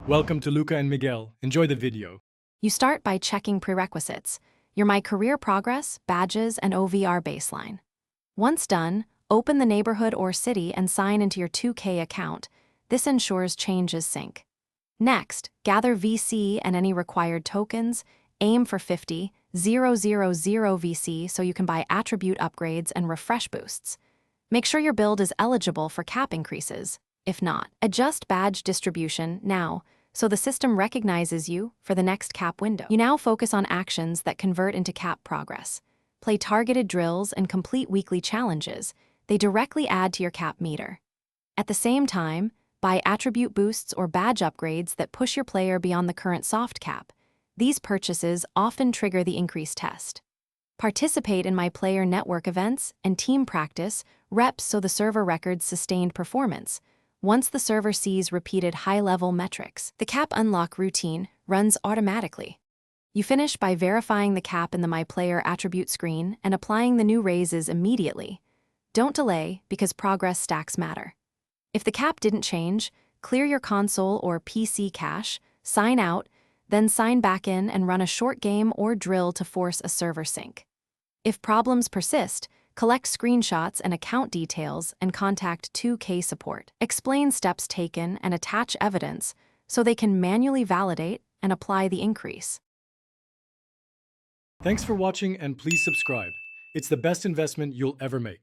Welcome to Luca and Miguel. Enjoy the video. You start by checking prerequisites, your My Career Progress, badges, and OVR baseline. Once done, open the neighborhood or city and sign into your 2K account. This ensures changes sync. Next, gather VC and any required tokens. Aim for 50,000 VC so you can buy attribute upgrades and refresh boosts. Make sure your build is eligible for cap increases. If not, adjust badge distribution now so the system recognizes you for the next cap window. You now focus on actions that convert into cap progress. Play targeted drills and complete weekly challenges. They directly add to your cap meter. At the same time, buy attribute boosts or badge upgrades that push your player beyond the current soft cap. These purchases often trigger the increase test. Participate in My Player Network events and team practice reps so the server records sustained performance. Once the server sees repeated high-level metrics, the cap unlock routine runs automatically. You finish by verifying the cap in the My Player attribute screen and applying the new raises immediately. Don't delay because progress stacks matter. If the cap didn't change, clear your console or PC cache, sign out, then sign back in and run a short game or drill to force a server sync. If problems persist, collect screenshots and account details and contact 2K support. Explain steps taken and attach evidence so they can manually validate and apply the increase. Thanks for watching and please subscribe. It's the best investment you'll ever make.